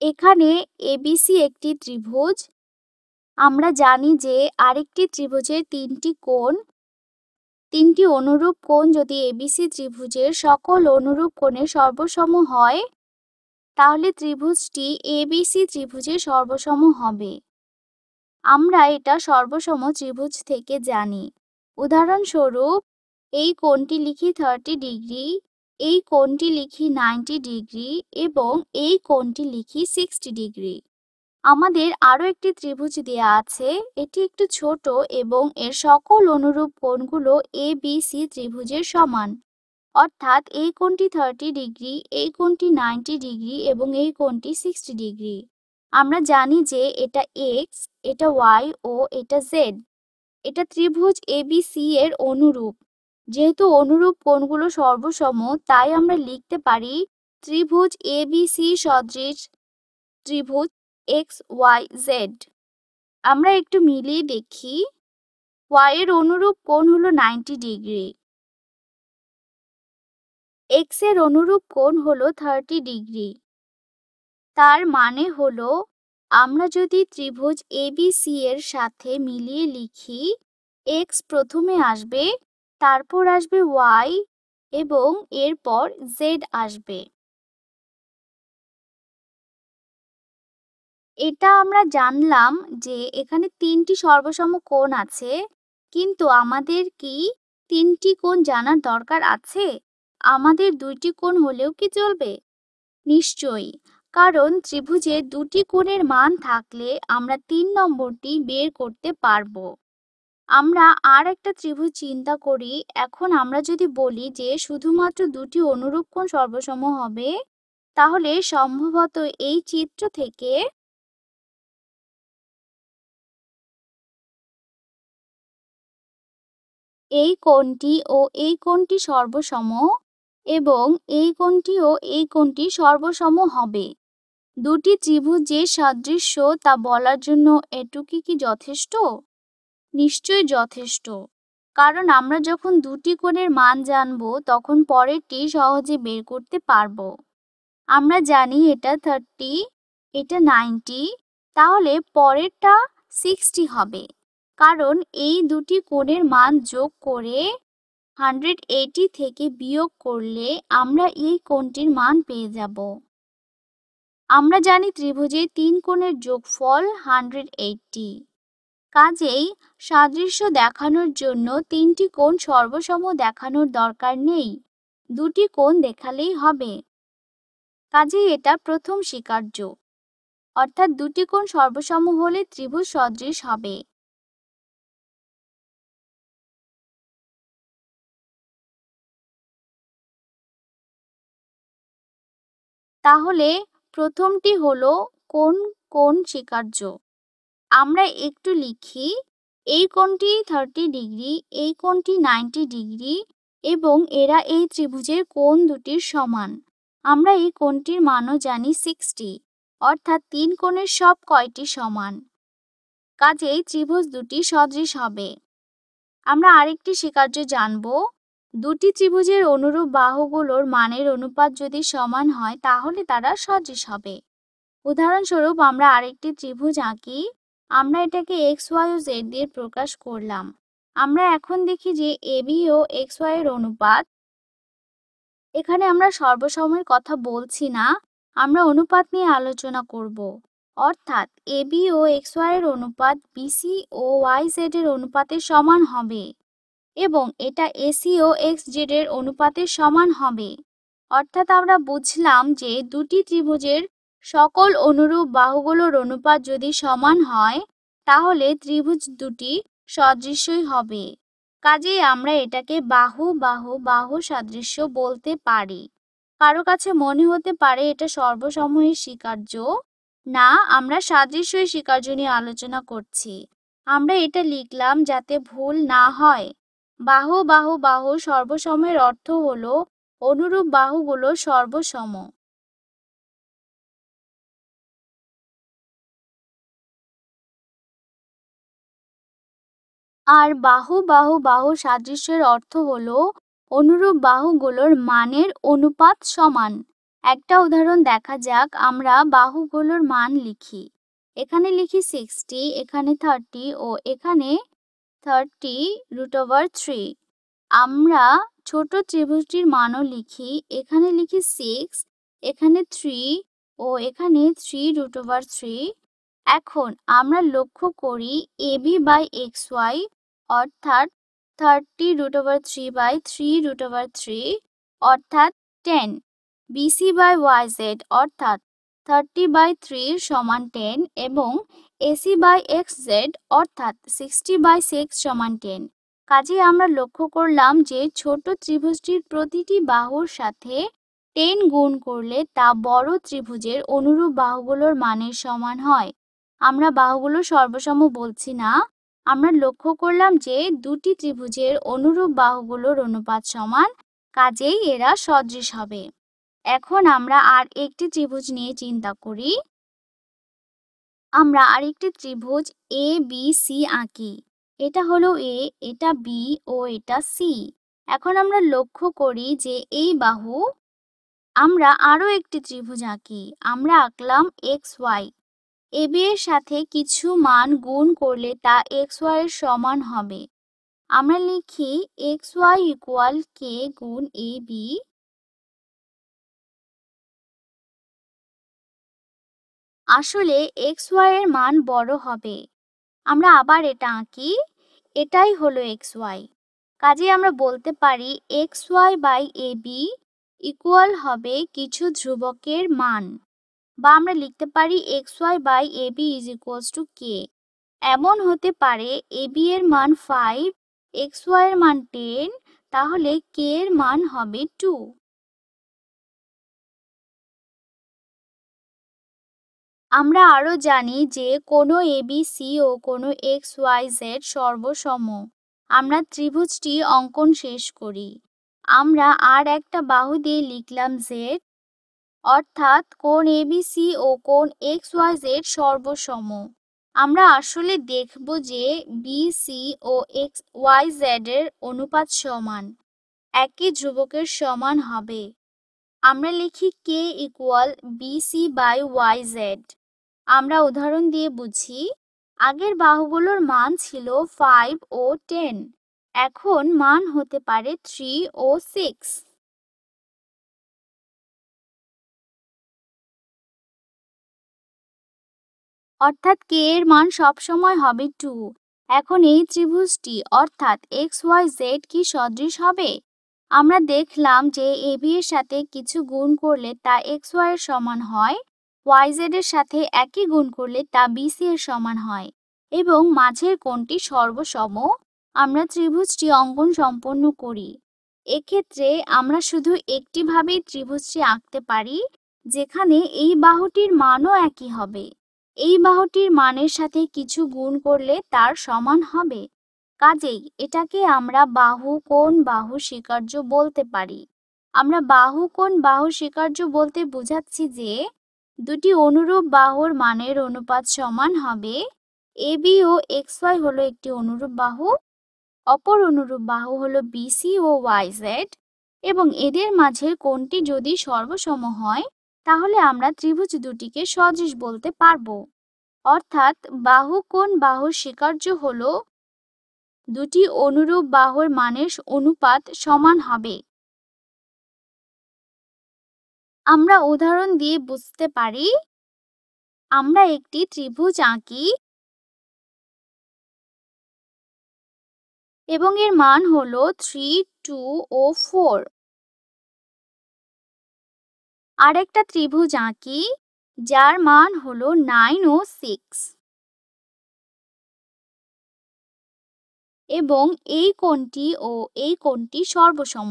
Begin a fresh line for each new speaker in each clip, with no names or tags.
এখানে এবিসি একটি ত্রিভুজ। আমরা জানি যে আরেকটি ত্রিভুজের তিনটি অনুরূপ কোণ যদি এবিসি ত্রিভুজের সকল অনুরূপ কোণের সর্বসম হয়, তাহলে ত্রিভুজটি এবিসি ত্রিভুজের সর্বসম হবে। আমরা এটা সর্বসম ত্রিভুজ থেকে জানি। উদাহরণস্বরূপ, এই কোণটি লিখি 30 ডিগ্রি, এই কোণটি লিখি 90 ডিগ্রি এবং এই কোণটি লিখি 60 ডিগ্রি। আমাদের আরও একটি ত্রিভুজ দেয়া আছে। এটি একটু ছোট এবং এর সকল অনুরূপ কোণগুলো এবিসি ত্রিভুজের সমান। অর্থাৎ এই কোণটি 30 ডিগ্রি, এই কোণটি 90 ডিগ্রি এবং এই কোণটি 60 ডিগ্রি। আমরা জানি যে এটা এক্স, এটা ওয়াই ও এটা জেড। এটা ত্রিভুজ এবিসি এর অনুরূপ। যেহেতু অনুরূপ কোণগুলো সর্বসম, তাই আমরা লিখতে পারি ত্রিভুজ এবিসি সদৃশ ত্রিভুজ এক্স ওয়াই জেড। আমরা একটু মিলিয়ে দেখি। ওয়াই এর অনুরূপ কোণ হলো 90 ডিগ্রি, এক্স এর অনুরূপ কোণ হলো 30 ডিগ্রি। তার মানে হলো, আমরা যদি ত্রিভুজ এবিসি এর সাথে মিলিয়ে লিখি, এক্স প্রথমে আসবে, তারপর আসবে ওয়াই এবং এরপর জেড আসবে। এটা আমরা জানলাম যে এখানে তিনটি সর্বসম কোণ আছে, কিন্তু আমাদের কি তিনটি কোণ জানার দরকার আছে? আমাদের দুইটি কোণ হলেও কি চলবে? নিশ্চয়ই, কারণ ত্রিভুজে দুটি কোণের মান থাকলে আমরা 3 নম্বরটি বের করতে পারবো। আমরা আর একটা ত্রিভুজ চিন্তা করি। এখন আমরা যদি বলি যে শুধুমাত্র দুটি অনুরূপ কোণ সর্বসম হবে, তাহলে সম্ভবত এই চিত্র থেকে এই কোণটি ও এই কোণটি সর্বসম এবং এই কোণটি ও এই কোণটি সর্বসম হবে। দুটি ত্রিভুজ যে সাদৃশ্য তা বলার জন্য এটুকুই কি যথেষ্ট? নিশ্চয়ই যথেষ্ট, কারণ আমরা যখন দুটি কোণের মান জানব তখন পরেরটি সহজে বের করতে পারব। আমরা জানি এটা 30, এটা 90, তাহলে পরেরটা 60 হবে, কারণ এই দুটি কোণের মান যোগ করে 180 থেকে বিয়োগ করলে আমরা এই কোণটির মান পেয়ে যাব। আমরা জানি ত্রিভুজের 3 কোণের যোগফল 180। কাজেই সাদৃশ্য দেখানোর জন্য তিনটি কোণ সর্বসম দেখানোর দরকার নেই, দুটি কোণ দেখালেই হবে। কাজেই এটা প্রথম স্বীকার্য, অর্থাৎ দুটি কোণ সর্বসম হলে ত্রিভুজ সদৃশ হবে। তাহলে প্রথমটি হলো কোন কোণ স্বীকার্য। আমরা একটু লিখি, এই কোণটি 30 ডিগ্রি, এই কোণটি 90 ডিগ্রি এবং এরা এই ত্রিভুজের কোণ দুটির সমান। আমরা এই কোণটির মানও জানি 60, অর্থাৎ 3 কোণের সব কয়টি সমান। কাজেই ত্রিভুজ দুটি সদৃশ হবে। আমরা আরেকটি স্বীকার্য জানব। দুটি ত্রিভুজের অনুরূপ বাহুগুলোর মানের অনুপাত যদি সমান হয় তাহলে তারা সদৃশ হবে। উদাহরণস্বরূপ, আমরা আরেকটি ত্রিভুজ আঁকি। আমরা এটাকে এক্স ওয়াই ও জেড দিয়ে প্রকাশ করলাম। আমরা এখন দেখি যে এবি ও এক্স ওয়াই এর অনুপাত। এখানে আমরা সর্বসমের কথা বলছি না, আমরা অনুপাত নিয়ে আলোচনা করব। অর্থাৎ এবি ও এক্স ওয়াই এর অনুপাত বিসি ও ওয়াই জেড এর অনুপাতের সমান হবে এবং এটা এসি ও এক্স জেড এর অনুপাতের সমান হবে। অর্থাৎ আমরা বুঝলাম যে দুটি ত্রিভুজের সকল অনুরূপ বাহুগুলোর অনুপাত যদি সমান হয়, তাহলে ত্রিভুজ দুটি সদৃশই হবে। কাজেই আমরা এটাকে বাহু বাহু বাহু সাদৃশ্য বলতে পারি। কারো কাছে মনে হতে পারে এটা সর্বসময়ের স্বীকার্য। না, আমরা সাদৃশ্যই স্বীকার্য নিয়ে আলোচনা করছি। আমরা এটা লিখলাম যাতে ভুল না হয়। বাহু বাহু বাহু সর্বসমের অর্থ হলো অনুরূপ বাহুগুলো সর্বসম। আর বাহু বাহু বাহু সাদৃশ্যের অর্থ হলো অনুরূপ বাহুগুলোর মানের অনুপাত সমান। একটা উদাহরণ দেখা যাক। আমরা বাহুগুলোর মান লিখি। এখানে লিখি 60, এখানে 30 ও এখানে 30√3। আমরা ছোট ত্রিভুজটির মানও লিখি। এখানে লিখি 6, এখানে 3 ও এখানে 3√3। এখন আমরা লক্ষ্য করি AB বাই XY অর্থাৎ 30√3/3√3 অর্থাৎ 10, BC বাই YZ অর্থাৎ 30/3 সমান 10 এবং AC বাই XZ অর্থাৎ 60/6 সমান 10। কাজেই আমরা লক্ষ্য করলাম যে ছোট ত্রিভুজটির প্রতিটি বাহুর সাথে 10 গুণ করলে তা বড় ত্রিভুজের অনুরূপ বাহুগুলোর মানের সমান হয়। আমরা বাহুগুলো সর্বসম বলছি না, আমরা লক্ষ্য করলাম যে দুটি ত্রিভুজের অনুরূপ বাহুগুলোর অনুপাত সমান, কাজেই এরা সদৃশ হবে। এখন আমরা আর একটি ত্রিভুজ নিয়ে চিন্তা করি। আমরা আরেকটি ত্রিভুজ ABC আঁকি। এটা হলো A, এটা B ও এটা C। এখন আমরা লক্ষ্য করি যে এই বাহু। আমরা আরো একটি ত্রিভুজ আঁকি। আমরা আঁকলাম XY। AB এর সাথে কিছু মান গুণ করলে তা XY এর সমান হবে। আমরা লিখি XY ইকুয়াল K গুণ AB। আসলে XY এর মান বড় হবে। আমরা আবার এটা আঁকি। এটাই হলো XY। কাজেই আমরা বলতে পারি XY বাই AB ইকুয়াল হবে কিছু ধ্রুবকের মান, বা আমরা লিখতে পারি XY by AB is equals to K। এমন হতে পারে AB এর মান 5, XY এর মান 10, তাহলে K এর মান হবে 2। আমরা আরো জানি যে কোনো ABC ও কোনো XYZ সর্বসম। আমরা ত্রিভুজটি অঙ্কন শেষ করি। আমরা আর একটা বাহু দিয়ে লিখলাম Z, অর্থাৎ কোণ ABC ও কোণ XYZ সর্বসম। আমরা আসলে দেখব যে BC ও XYZ এর অনুপাত সমান, একই ধ্রুবকের সমান হবে। আমরা লিখি K equal BC by YZ। আমরা উদাহরণ দিয়ে বুঝি। আগের বাহুগুলোর মান ছিল 5 ও 10, এখন মান হতে পারে 3 ও 6। অর্থাৎ K এর মান সবসময় হবে 2। এখন এই ত্রিভুজটি অর্থাৎ XYZ কি সদৃশ হবে? আমরা দেখলাম যে AB এর সাথে কিছু গুণ করলে তা XY এর সমান হয়, YZ এর সাথে একই গুণ করলে তা BC এর সমান হয় এবং মাঝের কোণটি সর্বসম। আমরা ত্রিভুজটি অঙ্কন সম্পন্ন করি। এক্ষেত্রে আমরা শুধু একটিভাবেই ত্রিভুজটি আঁকতে পারি, যেখানে এই বাহুটির মানও একই হবে। এই বাহুটির মানের সাথে কিছু গুণ করলে তার সমান হবে। কাজেই এটাকে আমরা বাহু কোণ বাহু স্বীকার্য বলতে পারি। আমরা বাহু কোণ বাহু স্বীকার্য বলতে বোঝাচ্ছি যে দুটি অনুরূপ বাহুর মানের অনুপাত সমান হবে। AB ও XY হলো একটি অনুরূপ বাহু, অপর অনুরূপ বাহু হলো BC ও YZ, এবং এদের মাঝের কোণটি যদি সর্বসম হয় তাহলে আমরা ত্রিভুজ দুটিকে সদৃশ বলতে পারবো। অর্থাৎ বাহু কোণ বাহুর স্বীকার্য হলো দুটি অনুরূপ বাহুর মানের অনুপাত সমান হবে। আমরা উদাহরণ দিয়ে বুঝতে পারি। আমরা একটি ত্রিভুজ আঁকি এবং এর মান হলো 3, 2 ও 4। আরেকটা ত্রিভুজ আঁকি যার মান হলো 9 ও 6 এবং এই কোণটি ও এই কোণটি সর্বসম,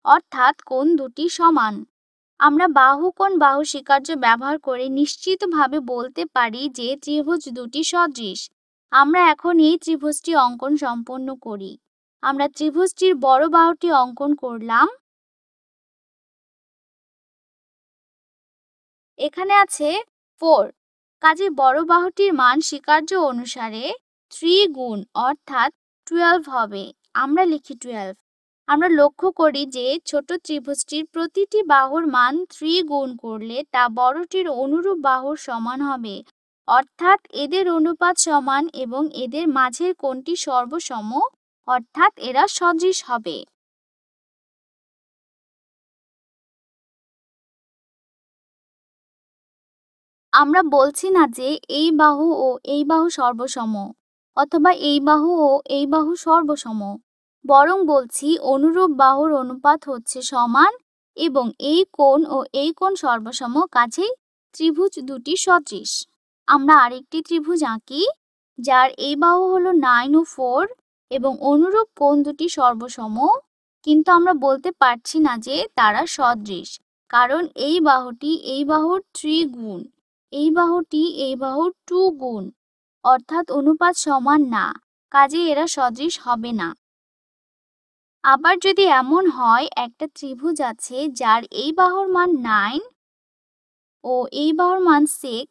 অর্থাৎ কোণ দুটি সমান। আমরা বাহু কোণ বাহু স্বীকার্য ব্যবহার করে নিশ্চিতভাবে বলতে পারি যে ত্রিভুজ দুটি সদৃশ। আমরা এখন এই ত্রিভুজটি অঙ্কন সম্পন্ন করি। আমরা ত্রিভুজটির বড় বাহুটি অঙ্কন করলাম। এখানে আছে 4, কাজে বড় বাহুটির মান স্বীকার্য অনুসারে 3 গুণ অর্থাৎ 12 হবে। আমরা লিখি 12। আমরা লক্ষ্য করি যে ছোট ত্রিভুজটির প্রতিটি বাহুর মান 3 গুণ করলে তা বড়টির অনুরূপ বাহুর সমান হবে, অর্থাৎ এদের অনুপাত সমান এবং এদের মাঝের কোণটি সর্বসম, অর্থাৎ এরা সদৃশ হবে। আমরা বলছি না যে এই বাহু ও এই বাহু সর্বসম অথবা এই বাহু ও এই বাহু সর্বসম, বরং বলছি অনুরূপ বাহুর অনুপাত হচ্ছে সমান এবং এই কোণ ও এই কোণ সর্বসম, কাজেই ত্রিভুজ দুটি সদৃশ। আমরা আরেকটি ত্রিভুজ আঁকি যার এই বাহু হলো 9 ও 4 এবং অনুরূপ কোণ দুটি সর্বসম, কিন্তু আমরা বলতে পারছি না যে তারা সদৃশ, কারণ এই বাহুটি এই বাহুর 3 গুণ, এই বাহুটি এই বাহুর 2 গুণ, অর্থাৎ অনুপাত সমান না, কাজেই এরা সদৃশ হবে না। আবার যদি এমন হয় একটা ত্রিভুজ আছে যার এই বাহুর মান 9 ও এই বাহুর মান 6,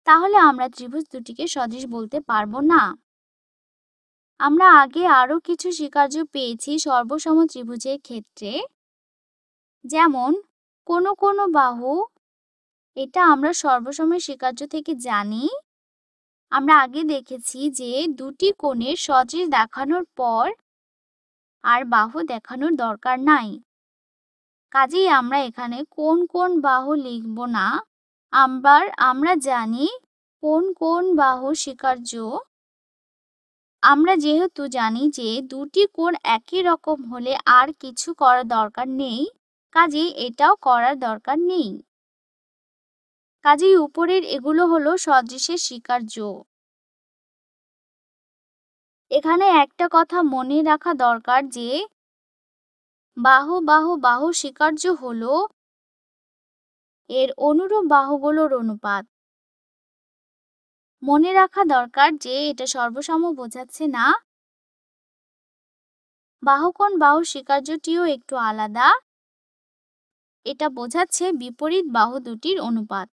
তাহলে আমরা ত্রিভুজ দুটিকে সদৃশ বলতে পারবো না। আমরা আগে আরো কিছু স্বীকার্য পেয়েছি সর্বসম ত্রিভুজের ক্ষেত্রে, যেমন কোনো কোনো বাহু, এটা আমরা সর্বসমের স্বীকার্য থেকে জানি। আমরা আগে দেখেছি যে দুটি কোণের সদৃশ দেখানোর পর আর বাহু দেখানোর দরকার নাই, কাজেই আমরা এখানে কোন কোন বাহু লিখব না। আমরা জানি কোন কোন বাহু স্বীকার্য। আমরা যেহেতু জানি যে দুটি কোণ একই রকম হলে আর কিছু করার দরকার নেই, কাজেই এটাও করার দরকার নেই। কাজেই উপরের এগুলো হলো সদৃশের স্বীকার্য। এখানে একটা কথা মনে রাখা দরকার যে বাহু বাহু বাহু স্বীকার্য হলো এর অনুরূপ বাহুগুলোর অনুপাত। মনে রাখা দরকার যে এটা সর্বসম বোঝাচ্ছে না, বাহুকোণ বাহু স্বীকার্যটিও একটু আলাদা, এটা বোঝাচ্ছে বিপরীত বাহু দুটির অনুপাত।